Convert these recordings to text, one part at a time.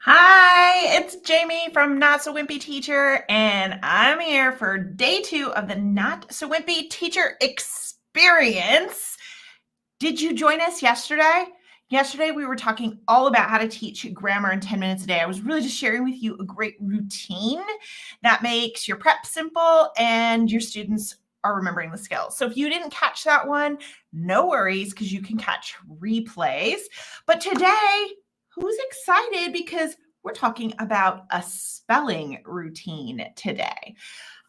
Hi, it's Jamie from Not So Wimpy Teacher, and I'm here for day 2 of the Not So Wimpy Teacher Experience. Did you join us yesterday? Yesterday, we were talking all about how to teach grammar in 10 minutes a day. I was really just sharing with you a great routine that makes your prep simple and your students are remembering the skills. So if you didn't catch that one, no worries because you can catch replays. But today, who's excited because we're talking about a spelling routine today.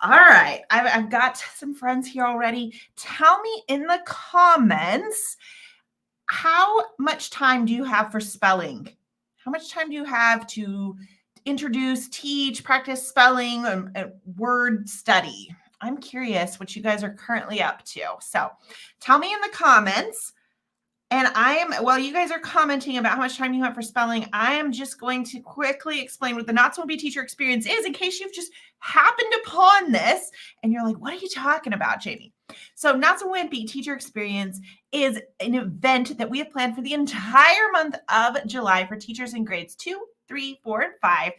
All right, I've got some friends here already. Tell me in the comments, how much time do you have for spelling? How much time do you have to introduce, teach, practice spelling, and word study? I'm curious what you guys are currently up to. So tell me in the comments. And while you guys are commenting about how much time you have for spelling, I am just going to quickly explain what the Not So Wimpy Teacher Experience is in case you've just happened upon this and you're like, what are you talking about, Jamie? So Not So Wimpy Teacher Experience is an event that we have planned for the entire month of July for teachers in grades 2, 3, 4, and 5.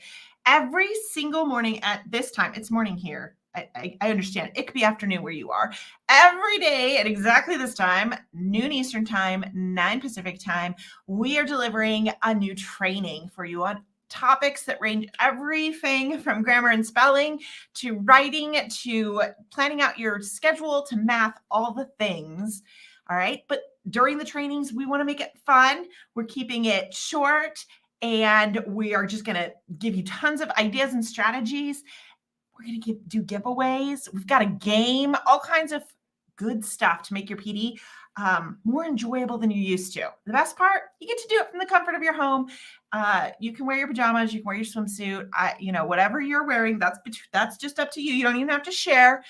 Every single morning at this time, it's morning here. I understand. It could be afternoon where you are. Every day at exactly this time, noon Eastern time, 9 Pacific time, we are delivering a new training for you on topics that range everything from grammar and spelling to writing to planning out your schedule to math, all the things. All right. But during the trainings, we want to make it fun. We're keeping it short and we are just going to give you tons of ideas and strategies. We're going to do giveaways. We've got a game, all kinds of good stuff to make your PD more enjoyable than you used to. The best part, you get to do it from the comfort of your home. You can wear your pajamas, you can wear your swimsuit, whatever you're wearing, that's just up to you. You don't even have to share.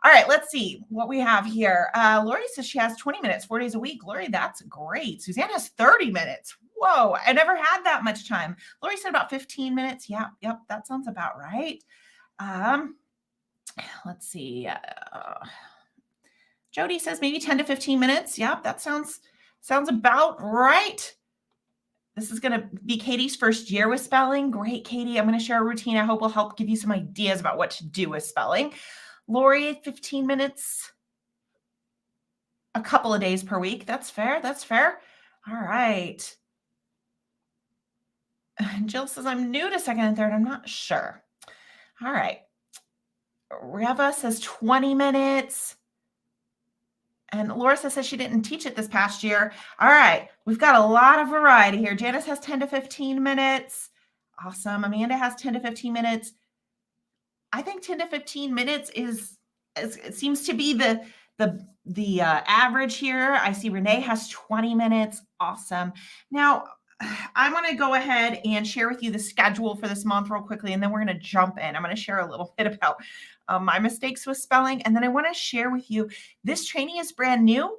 All right, let's see what we have here. Lori says she has 20 minutes, 4 days a week. Lori, that's great. Suzanne has 30 minutes. Whoa, I never had that much time. Lori said about 15 minutes. Yeah, yep, that sounds about right. Let's see. Jody says maybe 10 to 15 minutes. Yep, that sounds about right. This is going to be Katie's first year with spelling. Great, Katie. I'm going to share a routine I hope will help give you some ideas about what to do with spelling. Lori, 15 minutes, a couple of days per week. That's fair. That's fair. All right. Jill says, I'm new to second and third. I'm not sure. All right. Reva says 20 minutes. And Laura says she didn't teach it this past year. All right. We've got a lot of variety here. Janice has 10 to 15 minutes. Awesome. Amanda has 10 to 15 minutes. I think 10 to 15 minutes it seems to be the average here. I see Renee has 20 minutes. Awesome. Now, I'm going to go ahead and share with you the schedule for this month real quickly, and then we're going to jump in. I'm going to share a little bit about my mistakes with spelling, and then I want to share with you, this training is brand new.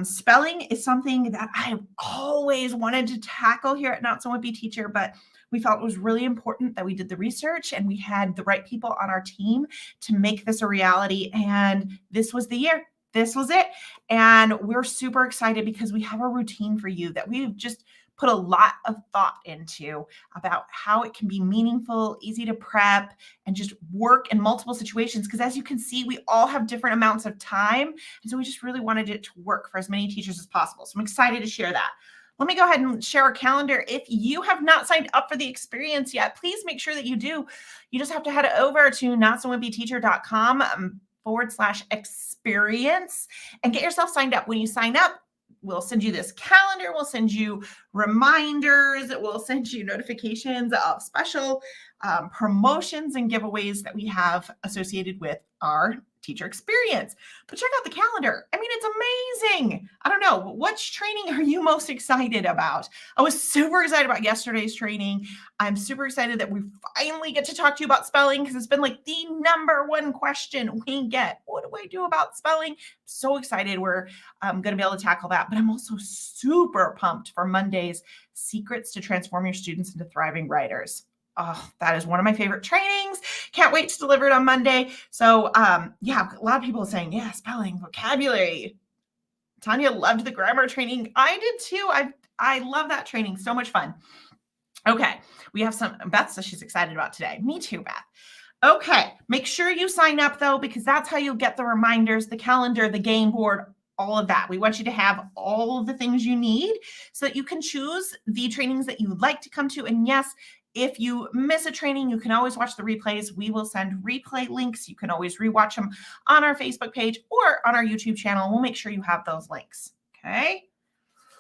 Spelling is something that I have always wanted to tackle here at Not So Wimpy Teacher, but we felt it was really important that we did the research and we had the right people on our team to make this a reality. And this was the year. This was it. And we're super excited because we have a routine for you that we've just put a lot of thought into about how it can be meaningful, easy to prep, and just work in multiple situations. Because as you can see, we all have different amounts of time. And so we just really wanted it to work for as many teachers as possible. So I'm excited to share that. Let me go ahead and share a calendar. If you have not signed up for the experience yet, please make sure that you do. You just have to head over to notsowimpyteacher.com/experience and get yourself signed up. When you sign up, we'll send you this calendar. We'll send you reminders. We'll send you notifications of special promotions and giveaways that we have associated with our teacher experience. But check out the calendar. I mean, it's amazing. I don't know. Which training are you most excited about? I was super excited about yesterday's training. I'm super excited that we finally get to talk to you about spelling because it's been like the number one question we get. What do I do about spelling? I'm so excited we're going to be able to tackle that. But I'm also super pumped for Monday's Secrets to Transform Your Students into Thriving Writers. Oh, that is one of my favorite trainings. Can't wait to deliver it on Monday. So yeah, a lot of people are saying, yeah, spelling, vocabulary. Tanya loved the grammar training. I did too. I love that training. So much fun. Okay, we have some, Beth says she's excited about today. Me too, Beth. Okay, make sure you sign up though, because that's how you'll get the reminders, the calendar, the game board, all of that. We want you to have all of the things you need so that you can choose the trainings that you would like to come to. And yes, if you miss a training, you can always watch the replays. We will send replay links. You can always rewatch them on our Facebook page or on our YouTube channel. We'll make sure you have those links. Okay.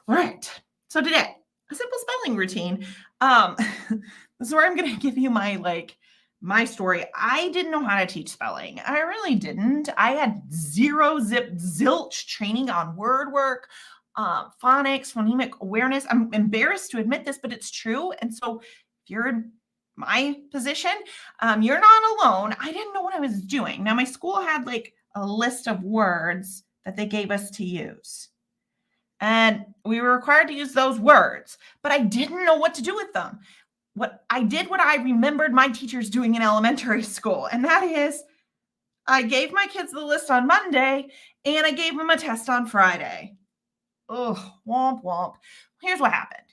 All right. So today, a simple spelling routine. This is where I'm going to give you my story. I didn't know how to teach spelling. I really didn't. I had zilch training on word work, phonics, phonemic awareness. I'm embarrassed to admit this, but it's true. And so if you're in my position, you're not alone. I didn't know what I was doing. Now, my school had like a list of words that they gave us to use. And we were required to use those words, but I didn't know what to do with them. What I remembered my teachers doing in elementary school, and that is I gave my kids the list on Monday and I gave them a test on Friday. Oh, womp womp. Here's what happened.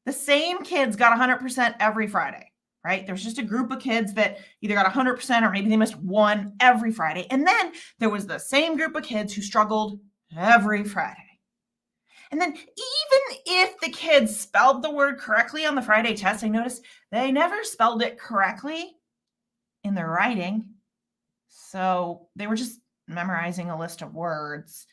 The same kids got 100% every Friday, right? There's just a group of kids that either got 100% or maybe they missed one every Friday. And then there was the same group of kids who struggled every Friday. And then even if the kids spelled the word correctly on the Friday test, I noticed they never spelled it correctly in their writing. So they were just memorizing a list of words.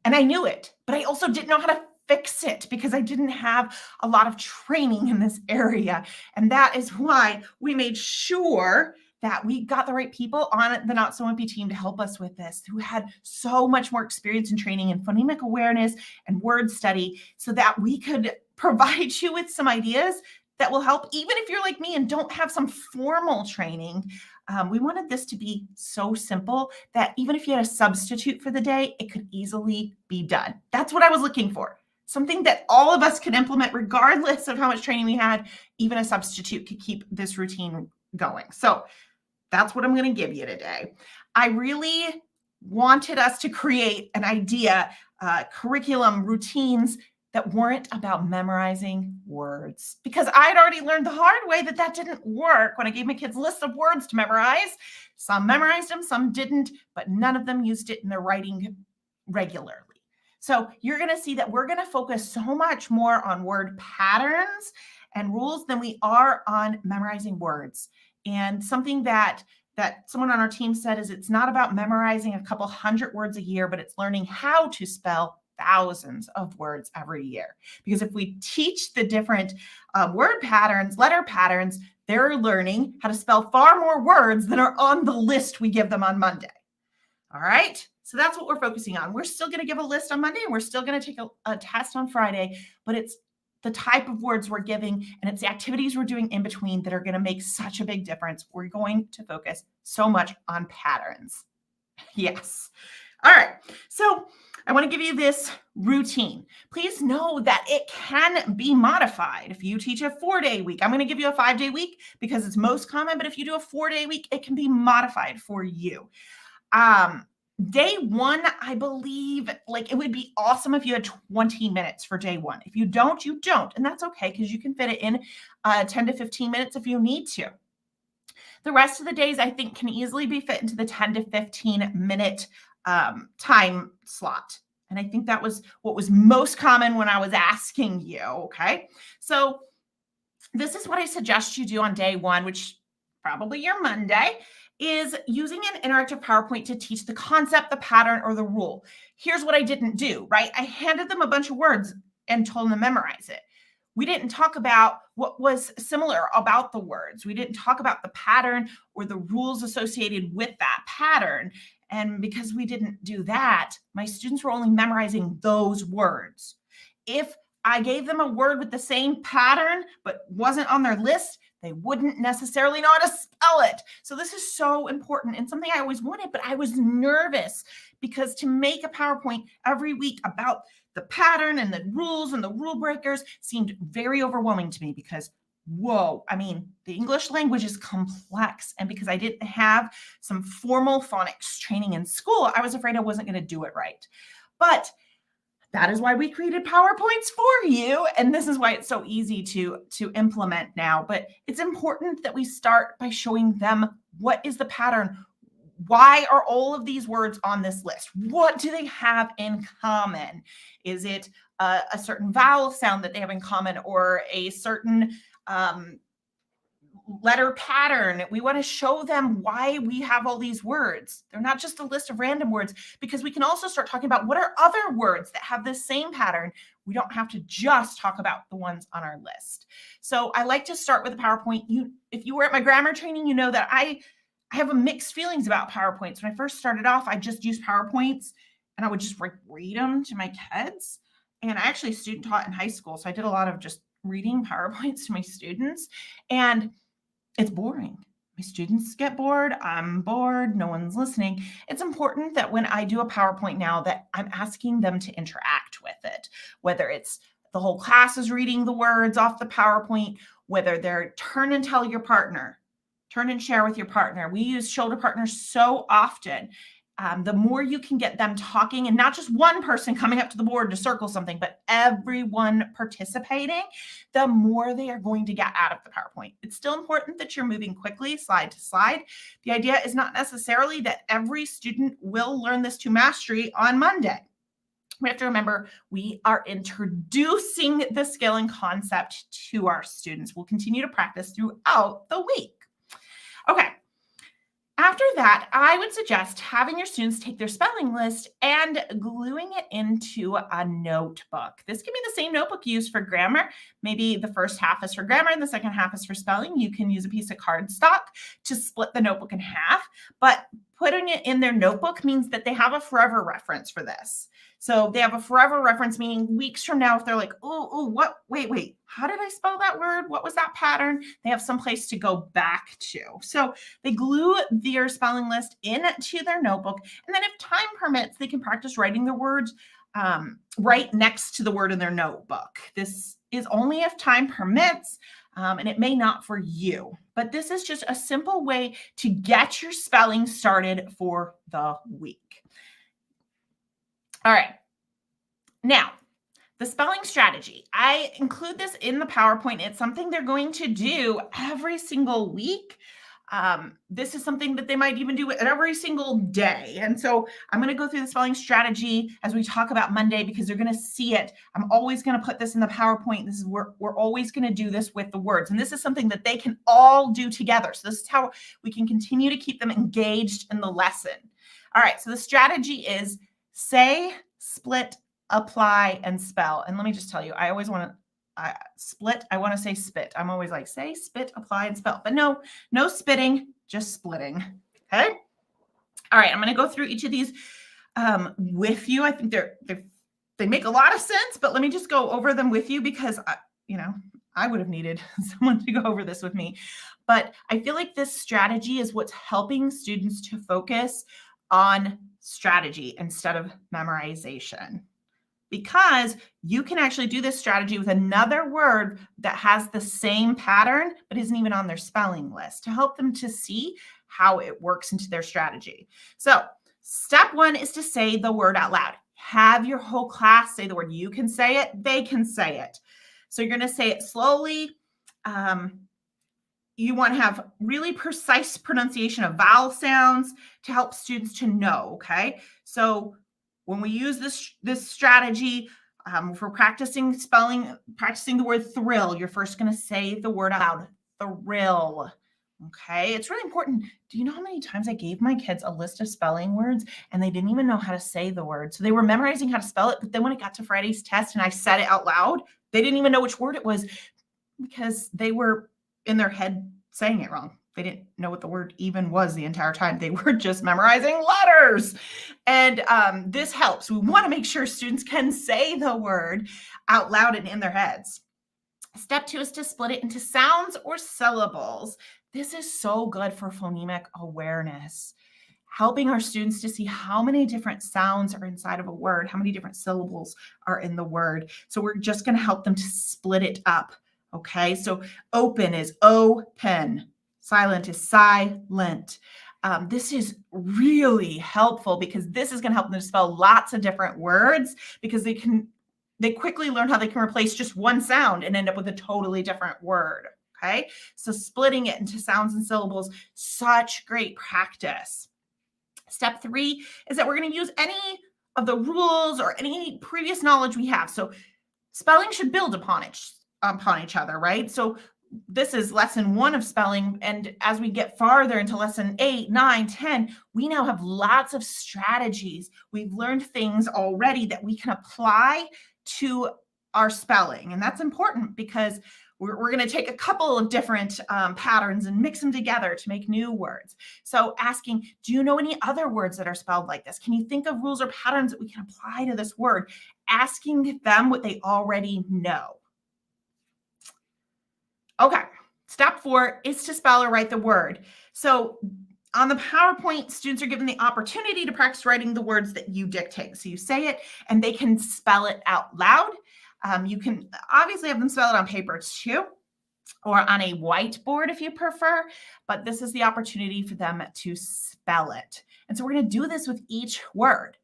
And I knew it, but I also didn't know how to fix it because I didn't have a lot of training in this area. And that is why we made sure that we got the right people on the Not So Wimpy team to help us with this, who had so much more experience and training in phonemic awareness and word study, so that we could provide you with some ideas that will help, even if you're like me and don't have some formal training. We wanted this to be so simple that even if you had a substitute for the day, it could easily be done. That's what I was looking for. Something that all of us could implement regardless of how much training we had. Even a substitute could keep this routine going. So that's what I'm going to give you today. I really wanted us to create an idea, curriculum, routines that weren't about memorizing words, because I'd already learned the hard way that didn't work when I gave my kids lists of words to memorize. Some memorized them, some didn't, but none of them used it in their writing regularly. So you're going to see that we're going to focus so much more on word patterns and rules than we are on memorizing words. And something that someone on our team said is it's not about memorizing a couple hundred words a year, but it's learning how to spell thousands of words every year. Because if we teach the different word patterns, letter patterns, they're learning how to spell far more words than are on the list we give them on Monday. All right. So that's what we're focusing on. We're still going to give a list on Monday and we're still going to take a test on Friday, but it's the type of words we're giving and it's the activities we're doing in between that are going to make such a big difference. We're going to focus so much on patterns. Yes. All right. So I want to give you this routine. Please know that it can be modified. If you teach a 4-day week, I'm going to give you a 5-day week because it's most common, but if you do a 4-day week, it can be modified for you. Day one, I believe, like it would be awesome if you had 20 minutes for day one. If you don't, you don't. And that's okay because you can fit it in 10 to 15 minutes if you need to. The rest of the days, I think, can easily be fit into the 10 to 15 minute time slot. And I think that was what was most common when I was asking you, okay? So this is what I suggest you do on day one, which probably your Monday, is using an interactive PowerPoint to teach the concept, the pattern, or the rule. Here's what I didn't do, right? I handed them a bunch of words and told them to memorize it. We didn't talk about what was similar about the words. We didn't talk about the pattern or the rules associated with that pattern. And because we didn't do that, my students were only memorizing those words. If I gave them a word with the same pattern, but wasn't on their list, they wouldn't necessarily know how to spell it. So this is so important and something I always wanted, but I was nervous because to make a PowerPoint every week about the pattern and the rules and the rule breakers seemed very overwhelming to me because, whoa, I mean, the English language is complex. And because I didn't have some formal phonics training in school, I was afraid I wasn't going to do it right. But That is why we created PowerPoints for you. And this is why it's so easy to implement now. But it's important that we start by showing them what is the pattern. Why are all of these words on this list? What do they have in common? Is it a certain vowel sound that they have in common, or a certain letter pattern? We want to show them why we have all these words. They're not just a list of random words, because we can also start talking about what are other words that have the same pattern. We don't have to just talk about the ones on our list. So I like to start with a PowerPoint. If you were at my grammar training, you know that I have a mixed feelings about PowerPoints. When I first started off, I just used PowerPoints and I would just read them to my kids. And I actually student taught in high school, so I did a lot of just reading PowerPoints to my students. And it's boring. My students get bored. I'm bored. No one's listening. It's important that when I do a PowerPoint now that I'm asking them to interact with it, whether it's the whole class is reading the words off the PowerPoint, whether they're turn and tell your partner, turn and share with your partner. We use shoulder partners so often. The more you can get them talking, and not just one person coming up to the board to circle something, but everyone participating, the more they are going to get out of the PowerPoint. It's still important that you're moving quickly, slide to slide. The idea is not necessarily that every student will learn this to mastery on Monday. We have to remember we are introducing the skill and concept to our students. We'll continue to practice throughout the week. Okay. After that, I would suggest having your students take their spelling list and gluing it into a notebook. This can be the same notebook used for grammar. Maybe the first half is for grammar and the second half is for spelling. You can use a piece of cardstock to split the notebook in half, but putting it in their notebook means that they have a forever reference for this. So they have a forever reference, meaning weeks from now, if they're like, oh, what, wait, how did I spell that word? What was that pattern? They have some place to go back to. So they glue their spelling list into their notebook. And then if time permits, they can practice writing the words right next to the word in their notebook. This is only if time permits, and it may not for you. But this is just a simple way to get your spelling started for the week. All right. Now, the spelling strategy. I include this in the PowerPoint. It's something they're going to do every single week. This is something that they might even do every single day. And so I'm going to go through the spelling strategy as we talk about Monday, because they're going to see it. I'm always going to put this in the PowerPoint. This is where we're always going to do this with the words. And this is something that they can all do together. So this is how we can continue to keep them engaged in the lesson. All right. So the strategy is say, split, apply, and spell. And let me just tell you, I always want to split. I want to say spit. I'm always like, say, spit, apply, and spell. But no spitting, just splitting. Okay. All right. I'm going to go through each of these with you. I think they make a lot of sense, but let me just go over them with you, because I would have needed someone to go over this with me. But I feel like this strategy is what's helping students to focus on strategy instead of memorization, because you can actually do this strategy with another word that has the same pattern but isn't even on their spelling list, to help them to see how it works into their strategy. So step one is to say the word out loud. Have your whole class say the word. You can say it, they can say it. So you're going to say it slowly. You want to have really precise pronunciation of vowel sounds to help students to know, okay? So when we use this strategy, if we're practicing spelling, practicing the word thrill, you're first going to say the word out loud, thrill, okay? It's really important. Do you know how many times I gave my kids a list of spelling words and they didn't even know how to say the word? So they were memorizing how to spell it, but then when it got to Friday's test and I said it out loud, they didn't even know which word it was, because they were in their head saying it wrong. They didn't know what the word even was the entire time. They were just memorizing letters. And this helps. We want to make sure students can say the word out loud and in their heads. Step two is to split it into sounds or syllables. This is so good for phonemic awareness, helping our students to see how many different sounds are inside of a word, how many different syllables are in the word. So we're just going to help them to split it up. Okay, so open is open, silent is silent. This is really helpful because this is going to help them spell lots of different words because they quickly learn how they can replace just one sound and end up with a totally different word. Okay, so splitting it into sounds and syllables, such great practice. Step 3 is that we're going to use any of the rules or any previous knowledge we have. So spelling should build upon each other, right? So this is lesson 1 of spelling. And as we get farther into lesson 8, 9, 10, we now have lots of strategies. We've learned things already that we can apply to our spelling. And that's important because we're going to take a couple of different patterns and mix them together to make new words. So asking, do you know any other words that are spelled like this? Can you think of rules or patterns that we can apply to this word? Asking them what they already know. Okay, step 4 is to spell or write the word. So on the PowerPoint, students are given the opportunity to practice writing the words that you dictate. So you say it and they can spell it out loud. You can obviously have them spell it on paper too, or on a whiteboard if you prefer, but this is the opportunity for them to spell it. And so we're going to do this with each word.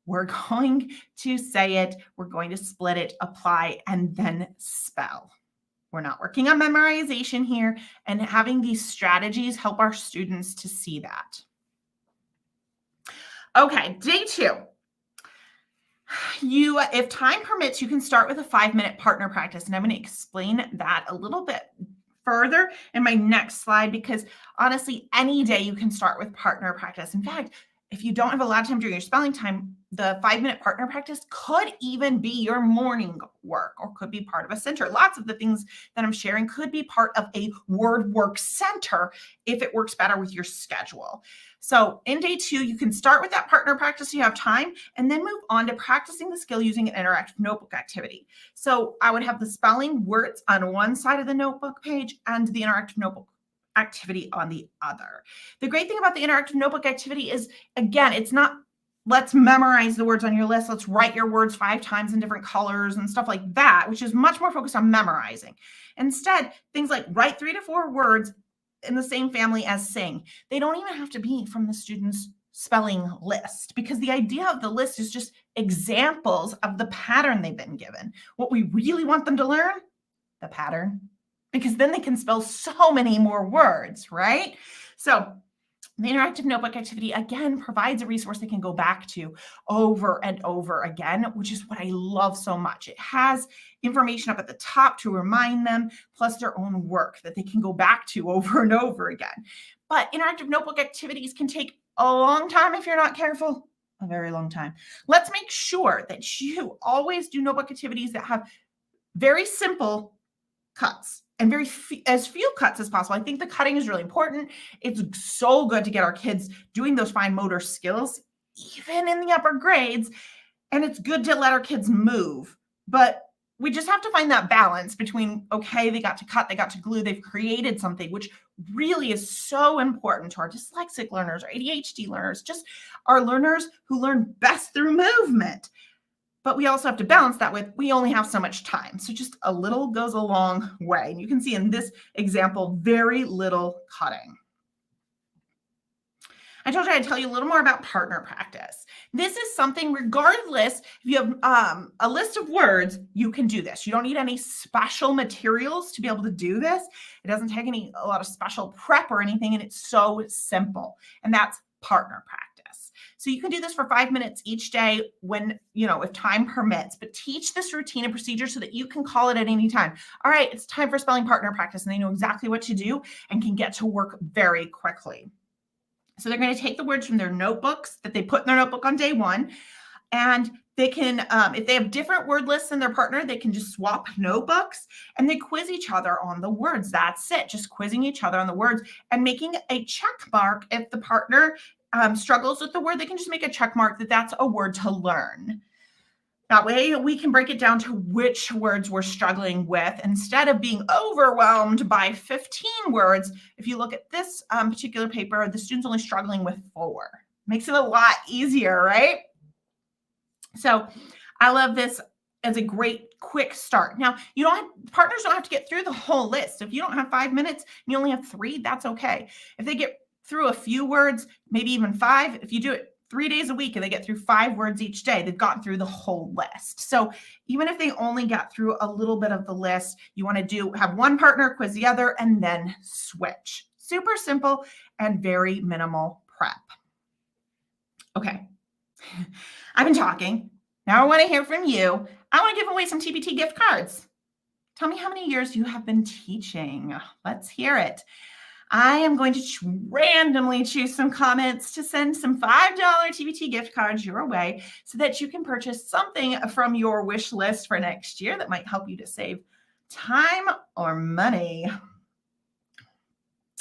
We're going to say it, we're going to split it, apply, and then spell. We're not working on memorization here, and having these strategies help our students to see that. Okay, day 2. If time permits, you can start with a 5-minute partner practice, and I'm going to explain that a little bit further in my next slide because honestly, any day you can start with partner practice. In fact, if you don't have a lot of time during your spelling time, the 5-minute partner practice could even be your morning work or could be part of a center. Lots of the things that I'm sharing could be part of a word work center if it works better with your schedule. So in day 2, you can start with that partner practice so you have time and then move on to practicing the skill using an interactive notebook activity. So I would have the spelling words on one side of the notebook page and the interactive notebook activity on the other. The great thing about the interactive notebook activity is, again, it's not let's memorize the words on your list. Let's write your words 5 times in different colors and stuff like that, which is much more focused on memorizing. Instead, things like write 3 to 4 words in the same family as sing. They don't even have to be from the student's spelling list because the idea of the list is just examples of the pattern they've been given. What we really want them to learn, the pattern, because then they can spell so many more words, right? So the interactive notebook activity, again, provides a resource they can go back to over and over again, which is what I love so much. It has information up at the top to remind them, plus their own work that they can go back to over and over again. But interactive notebook activities can take a long time if you're not careful, a very long time. Let's make sure that you always do notebook activities that have very simple cuts and as few cuts as possible. I think the cutting is really important. It's so good to get our kids doing those fine motor skills, even in the upper grades. And it's good to let our kids move. But we just have to find that balance between, okay, they got to cut, they got to glue, they've created something, which really is so important to our dyslexic learners, our ADHD learners, just our learners who learn best through movement. But we also have to balance that with, we only have so much time. So just a little goes a long way. And you can see in this example, very little cutting. I told you I'd tell you a little more about partner practice. This is something, regardless, if you have a list of words, you can do this. You don't need any special materials to be able to do this. It doesn't take a lot of special prep or anything, and it's so simple. And that's partner practice. So you can do this for 5 minutes each day when, if time permits, but teach this routine and procedure so that you can call it at any time. All right, it's time for spelling partner practice, and they know exactly what to do and can get to work very quickly. So they're going to take the words from their notebooks that they put in their notebook on day 1, and they can, if they have different word lists than their partner, they can just swap notebooks and they quiz each other on the words. That's it, just quizzing each other on the words and making a check mark. If the partner struggles with the word, they can just make a check mark that that's a word to learn. That way we can break it down to which words we're struggling with instead of being overwhelmed by 15 words. If you look at this particular paper, the student's only struggling with 4. Makes it a lot easier, right? So I love this as a great quick start. Now, partners don't have to get through the whole list. If you don't have 5 minutes and you only have 3, that's okay. If they get through a few words, maybe even 5, if you do it 3 days a week and they get through 5 words each day, they've gotten through the whole list. So even if they only got through a little bit of the list, you want to have one partner quiz the other and then switch. Super simple and very minimal prep. Okay, I've been talking. Now I want to hear from you. I want to give away some TPT gift cards. Tell me how many years you have been teaching. Let's hear it. I am going to randomly choose some comments to send some $5 TPT gift cards your way so that you can purchase something from your wish list for next year that might help you to save time or money.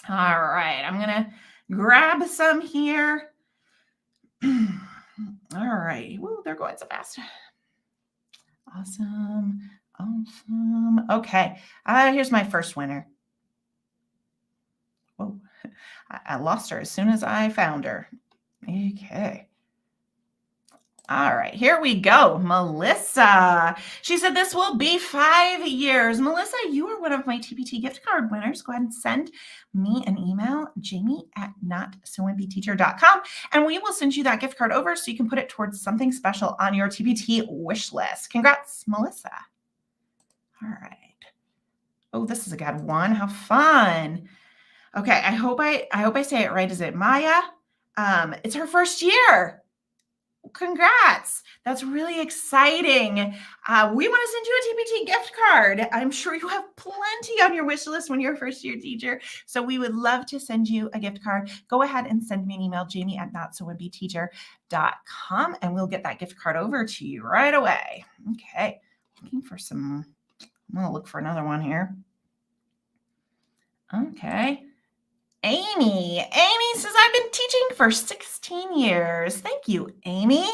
All right, I'm going to grab some here. All right. Woo, they're going so fast. Awesome. Okay. Here's my first winner. Whoa. I lost her as soon as I found her. Okay. All right, here we go. Melissa. She said this will be 5 years. Melissa, you are one of my TPT gift card winners. Go ahead and send me an email, jamie@notsowimpyteacher.com, and we will send you that gift card over so you can put it towards something special on your TPT wish list. Congrats, Melissa. All right. Oh, this is a good one. How fun. Okay, I hope I say it right. Is it Maya? It's her first year. Congrats. That's really exciting. We want to send you a TPT gift card. I'm sure you have plenty on your wish list when you're a first year teacher. So we would love to send you a gift card. Go ahead and send me an email, jamie@notsowimpyteacher.com, and we'll get that gift card over to you right away. Okay. I'm going to look for another one here. Okay. Amy says, I've been teaching for 16 years. Thank you, Amy.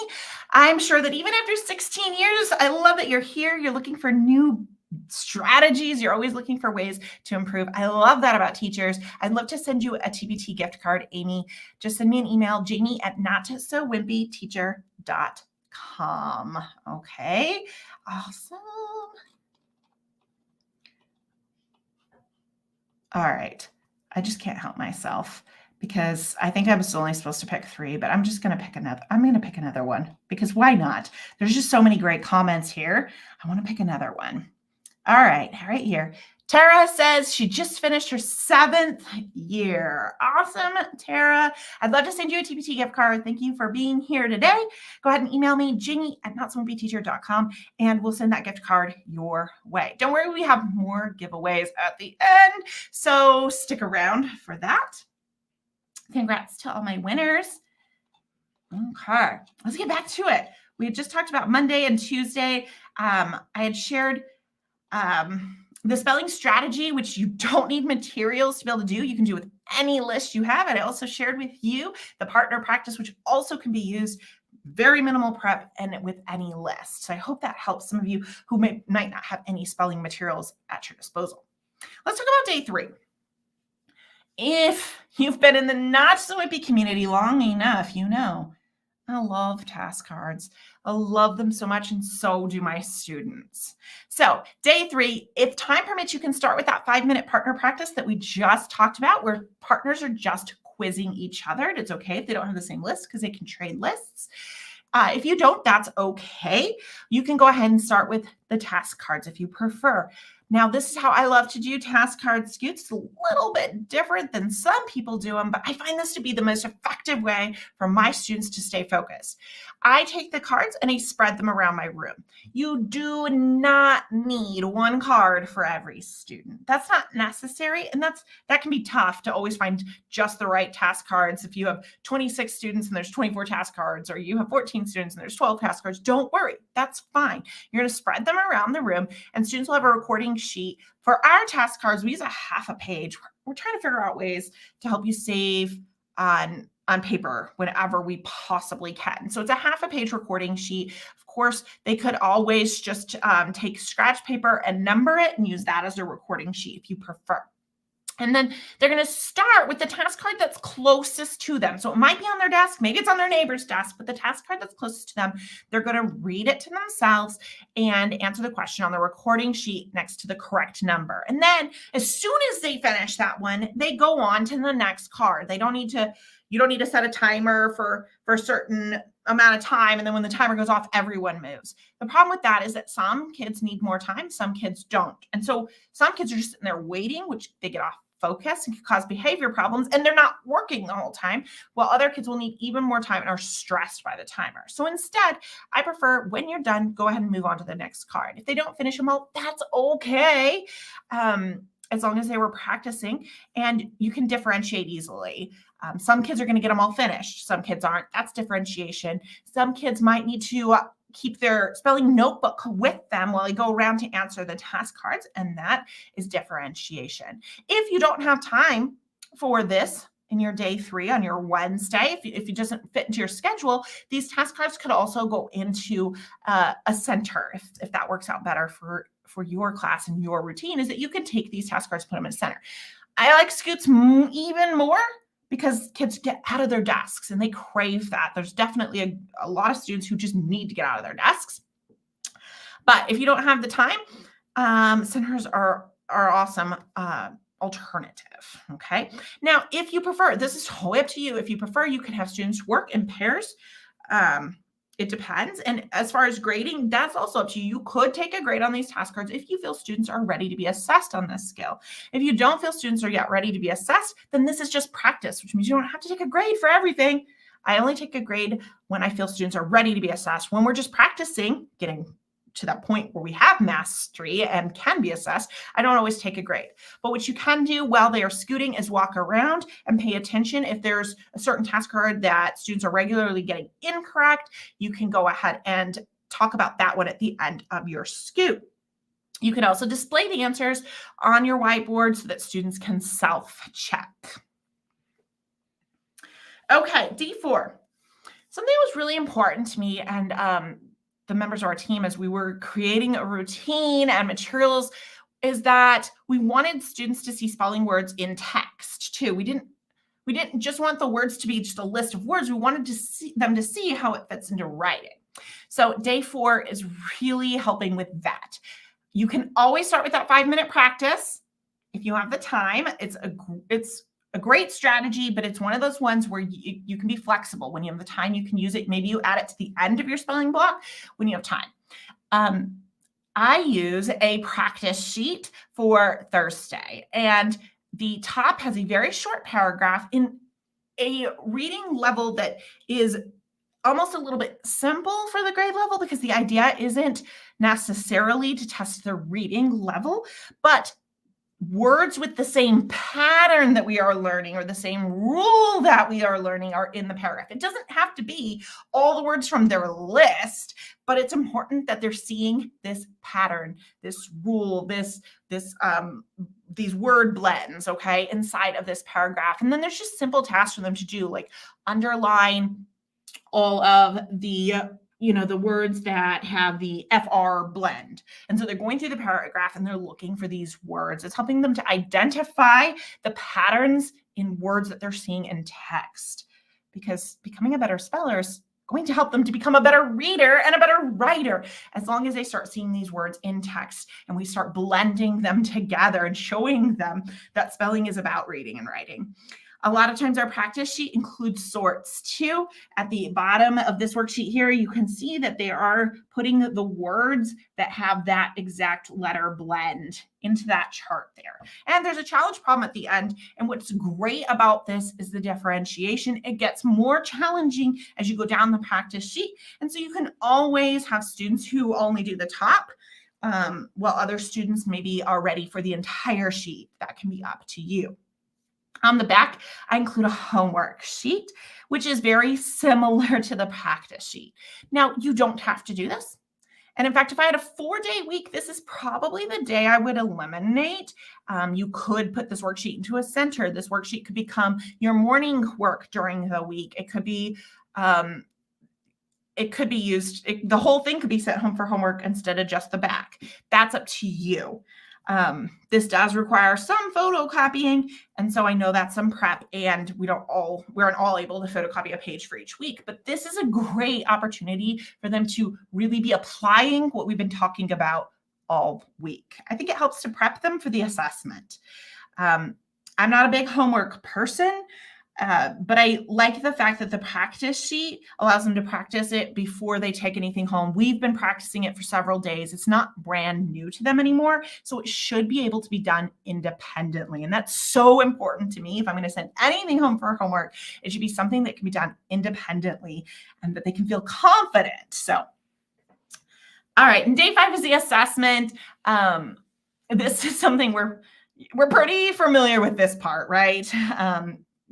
I'm sure that even after 16 years, I love that you're here. You're looking for new strategies. You're always looking for ways to improve. I love that about teachers. I'd love to send you a TPT gift card, Amy. Just send me an email, jamie@notsowimpyteacher.com. Okay, awesome. All right. I just can't help myself because I think I was only supposed to pick 3, but I'm just going to pick another. I'm going to pick another one because why not? There's just so many great comments here. I want to pick another one. All right here. Tara says she just finished her 7th year. Awesome, Tara. I'd love to send you a TPT gift card. Thank you for being here today. Go ahead and email me, jamie@notsowimpyteacher.com, and we'll send that gift card your way. Don't worry, we have more giveaways at the end, so stick around for that. Congrats to all my winners. Okay, let's get back to it. We had just talked about Monday and Tuesday. I had shared the spelling strategy, which you don't need materials to be able to do. You can do with any list you have. And I also shared with you the partner practice, which also can be used very minimal prep and with any list. So I hope that helps some of you who might not have any spelling materials at your disposal. Let's talk about day 3. If you've been in the Not So Wimpy community long enough, you know I love task cards. I love them so much, and so do my students. So day 3, if time permits, you can start with that 5-minute partner practice that we just talked about, where partners are just quizzing each other. And it's okay if they don't have the same list because they can trade lists. If you don't, that's okay. You can go ahead and start with the task cards if you prefer. Now, this is how I love to do task cards. It's a little bit different than some people do them, but I find this to be the most effective way for my students to stay focused. I take the cards and I spread them around my room. You do not need one card for every student. That's not necessary, and that can be tough to always find just the right task cards. If you have 26 students and there's 24 task cards, or you have 14 students and there's 12 task cards, don't worry. That's fine. You're going to spread them around the room, and students will have a recording sheet. For our task cards, we use a half a page. We're trying to figure out ways to help you save on paper whenever we possibly can. So it's a half a page recording sheet. Of course, they could always just take scratch paper and number it and use that as a recording sheet if you prefer. And then they're going to start with the task card that's closest to them. So it might be on their desk, maybe it's on their neighbor's desk, but the task card that's closest to them, they're going to read it to themselves and answer the question on the recording sheet next to the correct number. And then as soon as they finish that one, they go on to the next card. You don't need to set a timer for a certain amount of time. And then when the timer goes off, everyone moves. The problem with that is that some kids need more time, some kids don't. And so some kids are just sitting there waiting, which they get off focus and can cause behavior problems, and they're not working the whole time, while other kids will need even more time and are stressed by the timer. So instead, I prefer when you're done, go ahead and move on to the next card. If they don't finish them all, that's okay. As long as they were practicing, and you can differentiate easily. Some kids are going to get them all finished. Some kids aren't. That's differentiation. Some kids might need to keep their spelling notebook with them while they go around to answer the task cards, and that is differentiation. If you don't have time for this in your day 3 on your Wednesday, if it doesn't fit into your schedule, these task cards could also go into a center if that works out better for your class and your routine, is that you can take these task cards, put them in a center. I like Scoots even more because kids get out of their desks and they crave that. There's definitely a lot of students who just need to get out of their desks. But if you don't have the time, centers are awesome alternative. Okay. Now, if you prefer, this is totally up to you. If you prefer, you can have students work in pairs. It depends. And as far as grading, that's also up to you. You could take a grade on these task cards if you feel students are ready to be assessed on this skill. If you don't feel students are yet ready to be assessed, then this is just practice, which means you don't have to take a grade for everything. I only take a grade when I feel students are ready to be assessed. When we're just practicing, getting to that point where we have mastery and can be assessed, I don't always take a grade. But what you can do while they are scooting is walk around and pay attention. If there's a certain task card that students are regularly getting incorrect, you can go ahead and talk about that one at the end of your scoot. You can also display the answers on your whiteboard so that students can self-check. Okay, D4. Something was really important to me and the members of our team as we were creating a routine and materials is that we wanted students to see spelling words in text too. We didn't just want the words to be just a list of words. We wanted to see them to see how it fits into writing. So day 4 is really helping with that. You can always start with that 5-minute practice if you have the time. It's a great strategy, but it's one of those ones where you can be flexible. When you have the time, you can use it. Maybe you add it to the end of your spelling block when you have time. I use a practice sheet for Thursday, and the top has a very short paragraph in a reading level that is almost a little bit simple for the grade level, because the idea isn't necessarily to test the reading level, but words with the same pattern that we are learning or the same rule that we are learning are in the paragraph. It doesn't have to be all the words from their list, but it's important that they're seeing this pattern, this rule, these word blends, okay, inside of this paragraph. And then there's just simple tasks for them to do, like underline all of the the words that have the FR blend. And so they're going through the paragraph and they're looking for these words. It's helping them to identify the patterns in words that they're seeing in text, because becoming a better speller is going to help them to become a better reader and a better writer, as long as they start seeing these words in text and we start blending them together and showing them that spelling is about reading and writing. A lot of times our practice sheet includes sorts too. At the bottom of this worksheet here, you can see that they are putting the words that have that exact letter blend into that chart there. And there's a challenge problem at the end. And what's great about this is the differentiation. It gets more challenging as you go down the practice sheet. And so you can always have students who only do the top, while other students maybe are ready for the entire sheet. That can be up to you. On the back, I include a homework sheet, which is very similar to the practice sheet. Now, you don't have to do this. And in fact, if I had a 4-day week, this is probably the day I would eliminate. You could put this worksheet into a center. This worksheet could become your morning work during the week. It could be used, the whole thing could be sent home for homework instead of just the back. That's up to you. This does require some photocopying, and so I know that's some prep, and we aren't all able to photocopy a page for each week, but this is a great opportunity for them to really be applying what we've been talking about all week. I think it helps to prep them for the assessment. I'm not a big homework person, but I like the fact that the practice sheet allows them to practice it before they take anything home. We've been practicing it for several days. It's not brand new to them anymore, so it should be able to be done independently. And that's so important to me. If I'm going to send anything home for homework, it should be something that can be done independently and that they can feel confident. So, all right, and day 5 is the assessment. This is something we're pretty familiar with this part, right?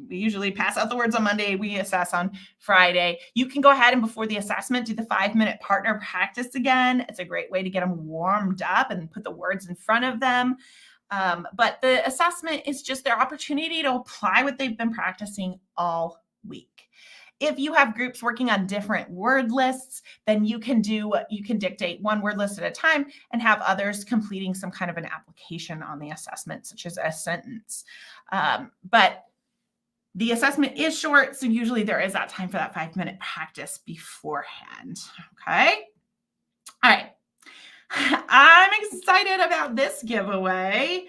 We usually pass out the words on Monday. We assess on Friday. You can go ahead and before the assessment, do the 5-minute partner practice again. It's a great way to get them warmed up and put the words in front of them. But the assessment is just their opportunity to apply what they've been practicing all week. If you have groups working on different word lists, then you can dictate one word list at a time and have others completing some kind of an application on the assessment, such as a sentence. But the assessment is short, so usually there is that time for that 5-minute practice beforehand. Okay. All right. I'm excited about this giveaway.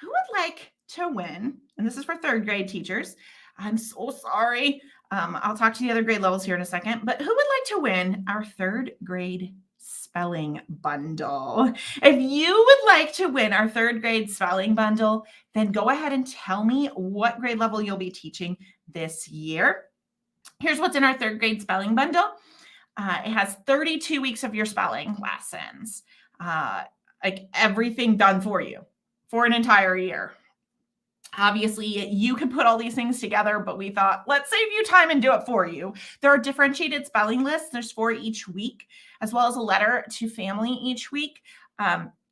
Who would like to win? And this is for 3rd grade teachers. I'm so sorry. I'll talk to the other grade levels here in a second, but who would like to win our 3rd grade spelling bundle? If you would like to win our 3rd grade spelling bundle, then go ahead and tell me what grade level you'll be teaching this year. Here's what's in our 3rd grade spelling bundle. It has 32 weeks of your spelling lessons, like everything done for you for an entire year. Obviously, you can put all these things together, but we thought, let's save you time and do it for you. There are differentiated spelling lists. There's 4 each week, as well as a letter to family each week.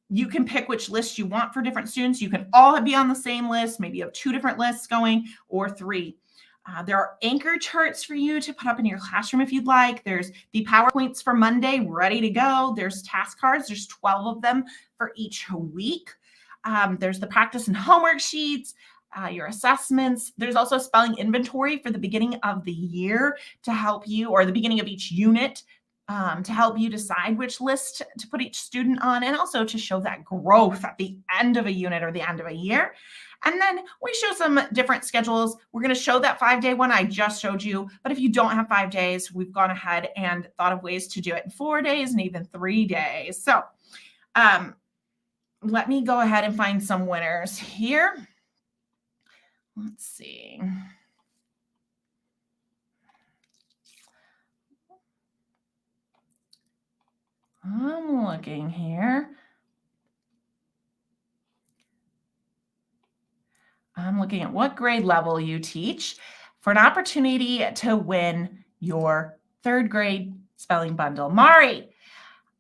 You can pick which list you want for different students. You can all be on the same list. Maybe you have 2 different lists going or 3. There are anchor charts for you to put up in your classroom if you'd like. There's the PowerPoints for Monday ready to go. There's task cards. There's 12 of them for each week. There's the practice and homework sheets, your assessments. There's also a spelling inventory for the beginning of the year to help you, or the beginning of each unit, to help you decide which list to put each student on, and also to show that growth at the end of a unit or the end of a year. And then we show some different schedules. We're going to show that 5-day one I just showed you, but if you don't have 5 days, we've gone ahead and thought of ways to do it in 4 days and even 3 days. So let me go ahead and find some winners here. Let's see. I'm looking here. I'm looking at what grade level you teach for an opportunity to win your 3rd grade spelling bundle. Mari,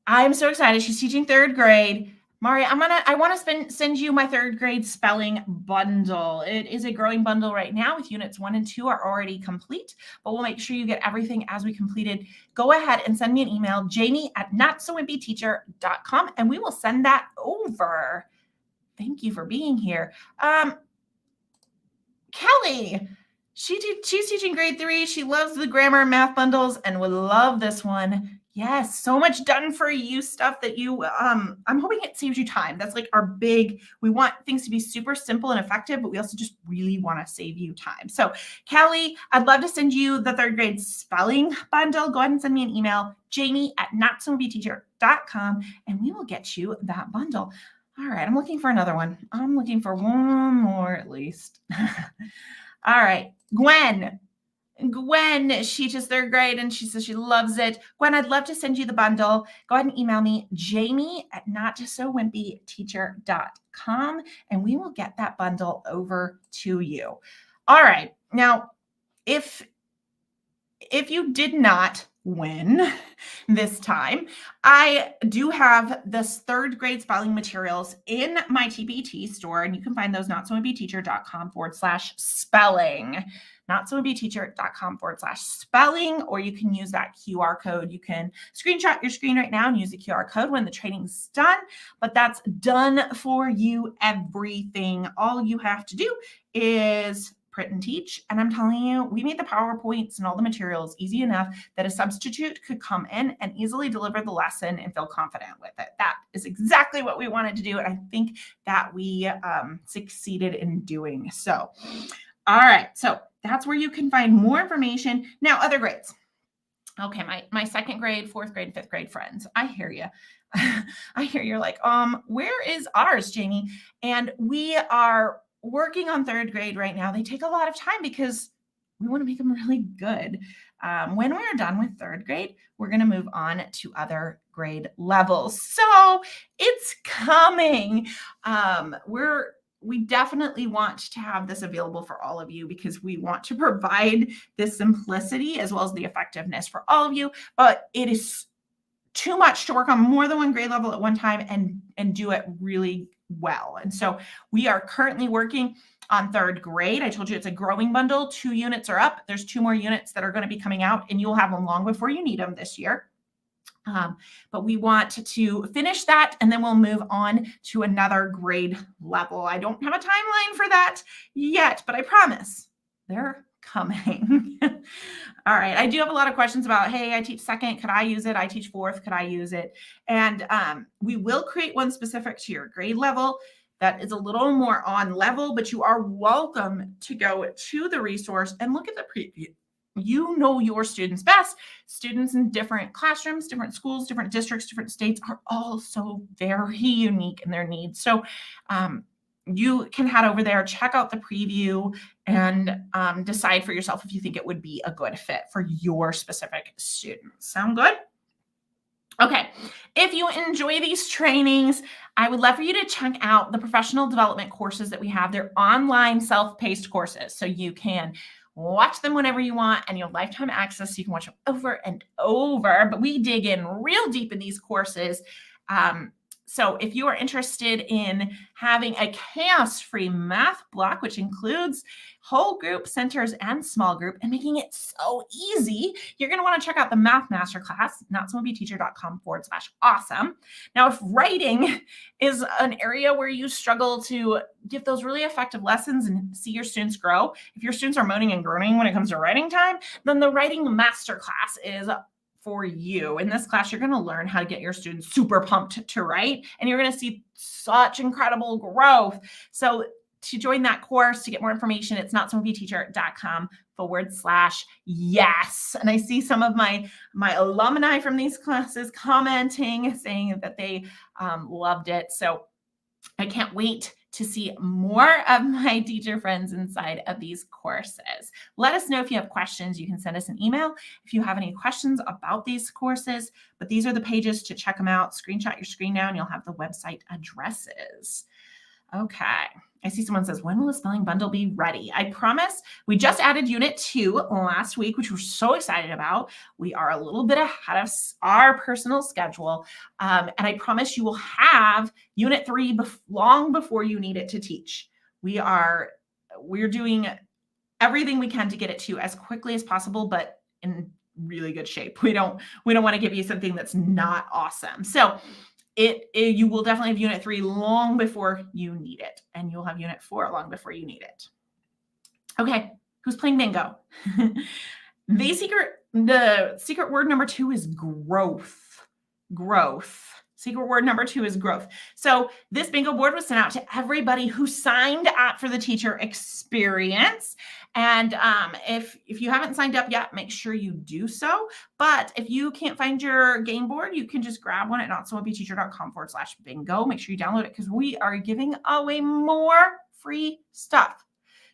I'm so excited. She's teaching 3rd grade. Mari, I want to send you my 3rd grade spelling bundle. It is a growing bundle right now with units 1 and 2 are already complete, but we'll make sure you get everything as we completed. Go ahead and send me an email, jamie@notsowimpyteacher.com, and we will send that over. Thank you for being here. Kelly, she's teaching grade 3. She loves the grammar and math bundles and would love this one. Yes, so much done for you stuff that you, I'm hoping it saves you time. That's like our big, we want things to be super simple and effective, but we also just really want to save you time. So Kelly, I'd love to send you the 3rd grade spelling bundle. Go ahead and send me an email, jamie@notsowimpyteacher.com, and we will get you that bundle. All right, I'm looking for another one. I'm looking for one more at least. All right, Gwen, she teaches 3rd grade and she says she loves it. Gwen, I'd love to send you the bundle. Go ahead and email me, jamie@notsowimpyteacher.com, and we will get that bundle over to you. All right, now, if you did not win this time. I do have this third grade spelling materials in my TPT store, and you can find those notsowimpyteacher.com/spelling. Notsowimpyteacher.com/spelling, or you can use that QR code. You can screenshot your screen right now and use the QR code when the training's done, but that's done for you everything. All you have to do is print and teach. And I'm telling you, we made the PowerPoints and all the materials easy enough that a substitute could come in and easily deliver the lesson and feel confident with it. That is exactly what we wanted to do. And I think that we succeeded in doing so. All right, so that's where you can find more information. Now, other grades. Okay, my second grade, fourth grade, fifth grade friends, I hear you. I hear you're like, where is ours, Jamie? And we are working on third grade right now. They take a lot of time because we want to make them really good. When we're done with third grade, we're going to move on to other grade levels. So it's coming. We definitely want to have this available for all of you because we want to provide the simplicity as well as the effectiveness for all of you, but it is too much to work on more than one grade level at one time and do it really well. And so we are currently working on third grade. I told you it's a growing bundle. 2 units are up. There's 2 more units that are going to be coming out, and you'll have them long before you need them this year. But we want to finish that, and then we'll move on to another grade level. I don't have a timeline for that yet, but I promise they're coming. All right. I do have a lot of questions about, hey, I teach second. Could I use it? I teach fourth. Could I use it? And we will create one specific to your grade level that is a little more on level, but you are welcome to go to the resource and look at the preview. You know your students best. Students in different classrooms, different schools, different districts, different states are all so very unique in their needs. So you can head over there, check out the preview, and decide for yourself if you think it would be a good fit for your specific students. Sound good? Okay. If you enjoy these trainings, I would love for you to check out the professional development courses that we have. They're online self-paced courses, so you can watch them whenever you want, and you have lifetime access, so you can watch them over and over. But we dig in real deep in these courses. So if you are interested in having a chaos-free math block, which includes whole group, centers, and small group, and making it so easy, you're going to want to check out the Math Masterclass, notsowimpyteacher.com/awesome. Now, if writing is an area where you struggle to give those really effective lessons and see your students grow, if your students are moaning and groaning when it comes to writing time, then the Writing Masterclass is for you. In this class, you're going to learn how to get your students super pumped to write, and you're going to see such incredible growth. So to join that course, to get more information, it's notsowimpyteacher.com/yes. And I see some of my alumni from these classes commenting, saying that they loved it. So I can't wait to see more of my teacher friends inside of these courses. Let us know if you have questions. You can send us an email if you have any questions about these courses, but these are the pages to check them out. Screenshot your screen now and you'll have the website addresses. Okay. I see someone says, when will the spelling bundle be ready? I promise. We just added Unit 2 last week, which we're so excited about. We are a little bit ahead of our personal schedule. And I promise you will have Unit 3 long before you need it to teach. We're doing everything we can to get it to you as quickly as possible, but in really good shape. We don't want to give you something that's not awesome. So you will definitely have Unit 3 long before you need it, and you'll have Unit 4 long before you need it. Okay, who's playing bingo? The secret word number 2 is growth. Growth. Secret word number 2 is growth. So this bingo board was sent out to everybody who signed up for the teacher experience. And if you haven't signed up yet, make sure you do so. But if you can't find your game board, you can just grab one at notsowimpyteacher.com/bingo. Make sure you download it because we are giving away more free stuff.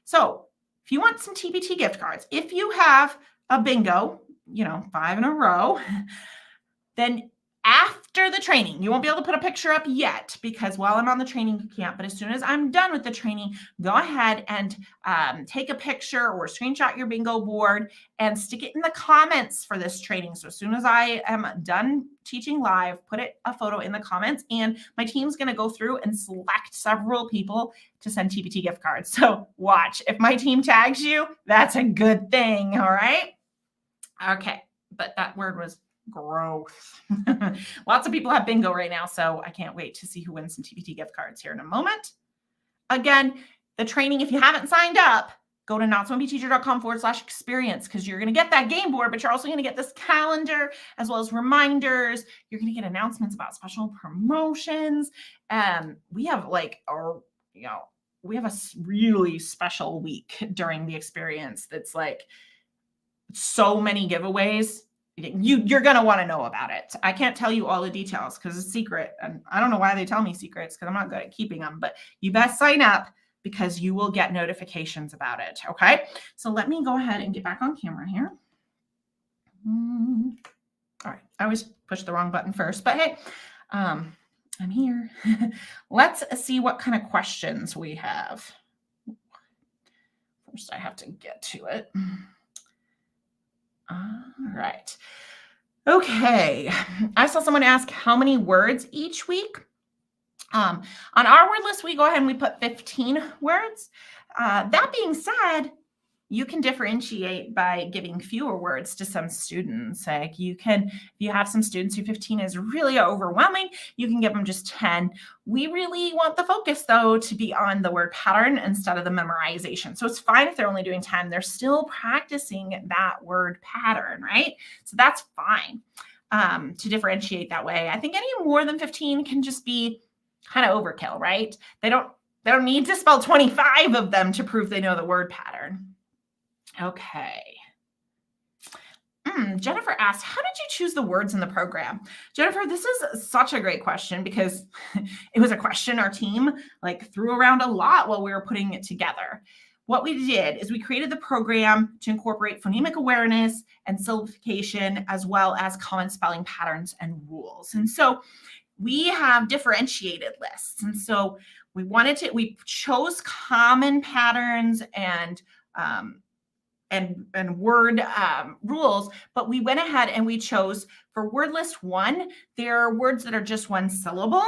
So if you want some TPT gift cards, if you have a bingo, 5 in a row, then after the training, you won't be able to put a picture up yet because while I'm on the training, you can't. But as soon as I'm done with the training, go ahead and take a picture or screenshot your bingo board and stick it in the comments for this training. So as soon as I am done teaching live, put a photo in the comments, and my team's going to go through and select several people to send TPT gift cards. So watch. If my team tags you, that's a good thing. All right. Okay. But that word was growth. Lots of people have bingo right now, so I can't wait to see who wins some TPT gift cards here in a moment. Again, the training, if you haven't signed up, go to notsowimpyteacher.com/experience because you're going to get that game board, but you're also going to get this calendar as well as reminders. You're going to get announcements about special promotions. We have we have a really special week during the experience that's like so many giveaways. You're going to want to know about it. I can't tell you all the details because it's secret. And I don't know why they tell me secrets because I'm not good at keeping them, but you best sign up because you will get notifications about it. Okay. So let me go ahead and get back on camera here. All right. I always push the wrong button first, but hey, I'm here. Let's see what kind of questions we have. First, I have to get to it. All right. Okay. I saw someone ask how many words each week. On our word list, we go ahead and we put 15 words. That being said, you can differentiate by giving fewer words to some students. Like if you have some students who 15 is really overwhelming, you can give them just 10. We really want the focus though to be on the word pattern instead of the memorization. So it's fine if they're only doing 10, they're still practicing that word pattern, right? So that's fine to differentiate that way. I think any more than 15 can just be kind of overkill, right? They don't need to spell 25 of them to prove they know the word pattern. Okay. Jennifer asked, how did you choose the words in the program? Jennifer, this is such a great question because it was a question our team threw around a lot while we were putting it together. What we did is we created the program to incorporate phonemic awareness and syllabification as well as common spelling patterns and rules. And so we have differentiated lists. And so we chose common patterns and word rules, but we went ahead and we chose for word list 1, there are words that are just one syllable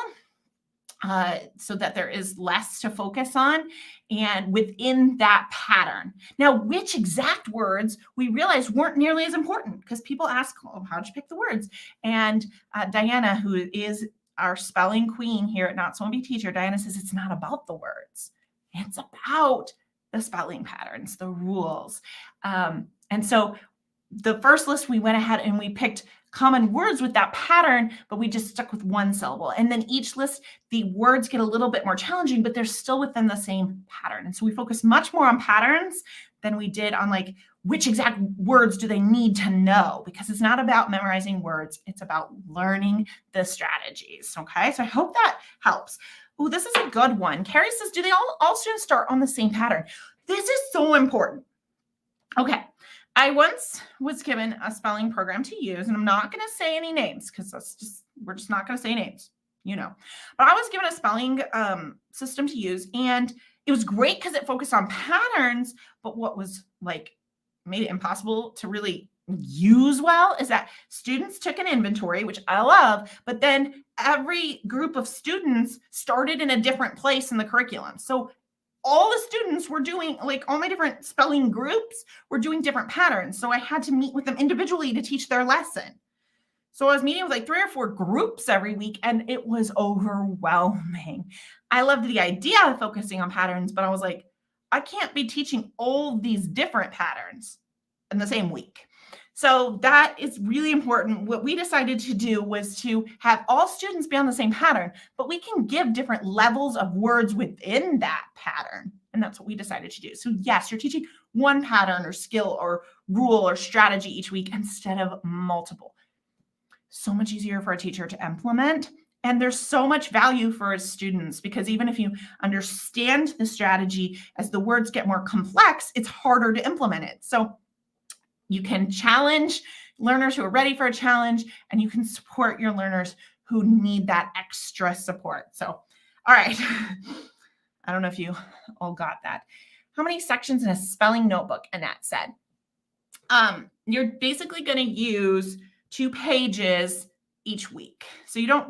so that there is less to focus on and within that pattern. Now, which exact words we realized weren't nearly as important because people ask, oh, how'd you pick the words? And Diana, who is our spelling queen here at Not So Wimpy Teacher, Diana says it's not about the words. It's about the spelling patterns, the rules. And so the first list, we went ahead and we picked common words with that pattern, but we just stuck with one syllable. And then each list, the words get a little bit more challenging, but they're still within the same pattern. And so we focus much more on patterns than we did on which exact words do they need to know, because it's not about memorizing words. It's about learning the strategies. Okay. So I hope that helps. Oh, this is a good one. Carrie says, do they all students start on the same pattern? This is so important. Okay. I once was given a spelling program to use, and I'm not going to say any names because we're just not going to say names, But I was given a spelling system to use, and it was great because it focused on patterns. But what was made it impossible to really use well is that students took an inventory, which I love, but then every group of students started in a different place in the curriculum. So all the students were doing, all my different spelling groups were doing different patterns. So I had to meet with them individually to teach their lesson. So I was meeting with 3 or 4 groups every week, and it was overwhelming. I loved the idea of focusing on patterns, but I was like, I can't be teaching all these different patterns in the same week. So that is really important. What we decided to do was to have all students be on the same pattern, but we can give different levels of words within that pattern. And that's what we decided to do. So yes, you're teaching one pattern or skill or rule or strategy each week instead of multiple. So much easier for a teacher to implement. And there's so much value for students because even if you understand the strategy, as the words get more complex, it's harder to implement it. So you can challenge learners who are ready for a challenge, and you can support your learners who need that extra support. So, all right. I don't know if you all got that. How many sections in a spelling notebook? Annette said. You're basically going to use 2 pages each week. So you don't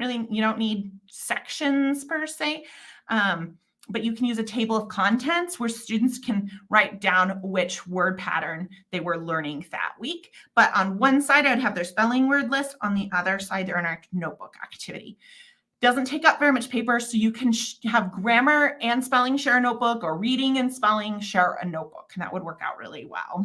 need sections per se. But you can use a table of contents where students can write down which word pattern they were learning that week. But on one side, I would have their spelling word list. On the other side, their notebook activity. Doesn't take up very much paper, so you can have grammar and spelling share a notebook, or reading and spelling share a notebook, and that would work out really well.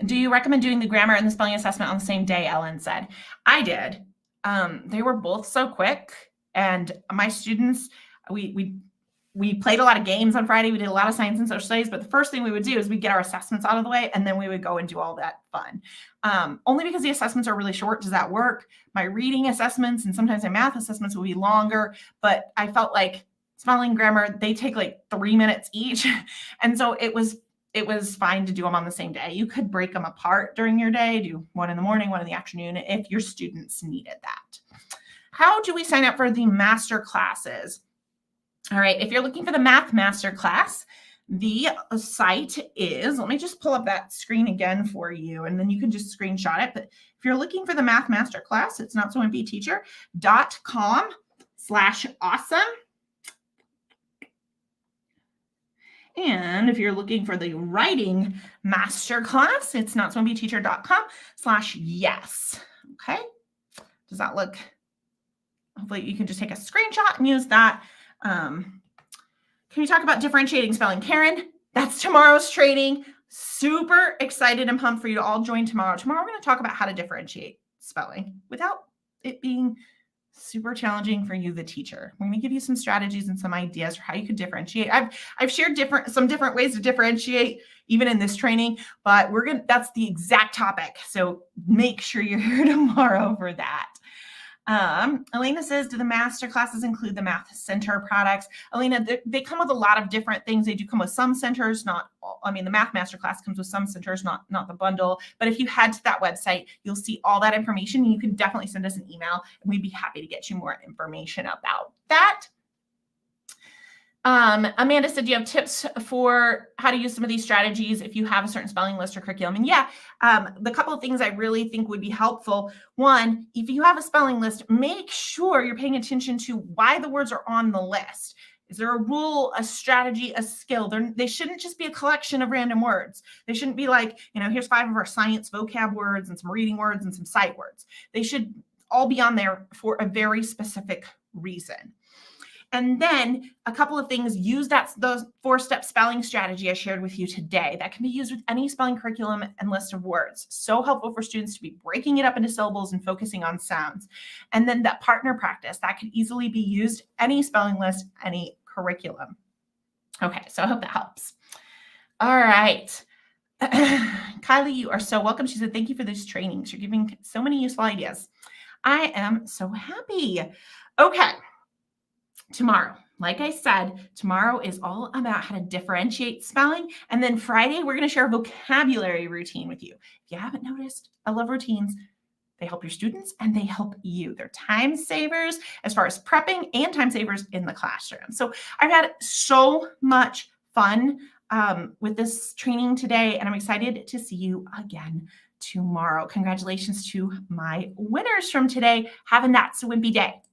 Do you recommend doing the grammar and the spelling assessment on the same day? Ellen said. I did. They were both so quick, and my students, we played a lot of games on Friday. We did a lot of science and social studies, but the first thing we would do is we'd get our assessments out of the way, and then we would go and do all that fun. Only because the assessments are really short does that work. My reading assessments and sometimes my math assessments will be longer, but I felt like spelling, grammar, they take like 3 minutes each. And so it was fine to do them on the same day. You could break them apart during your day, do one in the morning, one in the afternoon, if your students needed that. How do we sign up for the master classes? All right, if you're looking for the math master class, the site is, let me just pull up that screen again for you, and then you can just screenshot it. But if you're looking for the math master class, it's notsowimpyteacher.com/awesome. And if you're looking for the writing masterclass, it's notsowimpyteacher.com/yes. Okay. Does that look? Hopefully you can just take a screenshot and use that. Can we talk about differentiating spelling? Karen, that's tomorrow's training. Super excited and pumped for you to all join tomorrow. Tomorrow we're going to talk about how to differentiate spelling without it being super challenging for you, the teacher. We're going to give you some strategies and some ideas for how you could differentiate. I've shared some different ways to differentiate even in this training, but that's the exact topic. So make sure you're here tomorrow for that. Elena says, do the master classes include the Math Center products? Elena, they come with a lot of different things. They do come with some centers, not all. I mean, the Math Master class comes with some centers, not the bundle. But if you head to that website, you'll see all that information. And you can definitely send us an email, and we'd be happy to get you more information about that. Amanda said, do you have tips for how to use some of these strategies if you have a certain spelling list or curriculum? And yeah, the couple of things I really think would be helpful. One, if you have a spelling list, make sure you're paying attention to why the words are on the list. Is there a rule, a strategy, a skill? They shouldn't just be a collection of random words. They shouldn't be like, here's 5 of our science vocab words and some reading words and some sight words. They should all be on there for a very specific reason. And then a couple of things, use those 4-step spelling strategy I shared with you today. That can be used with any spelling curriculum and list of words. So helpful for students to be breaking it up into syllables and focusing on sounds. And then that partner practice, that could easily be used any spelling list, any curriculum. Okay, so I hope that helps. All right. Kylie, you are so welcome. She said, thank you for these trainings. You're giving so many useful ideas. I am so happy. Okay. Tomorrow, like I said, tomorrow is all about how to differentiate spelling. And then Friday, we're going to share a vocabulary routine with you. If you haven't noticed, I love routines. They help your students and they help you. They're time savers as far as prepping and time savers in the classroom. So I've had so much fun with this training today, and I'm excited to see you again tomorrow. Congratulations to my winners from today. Have a not so wimpy day.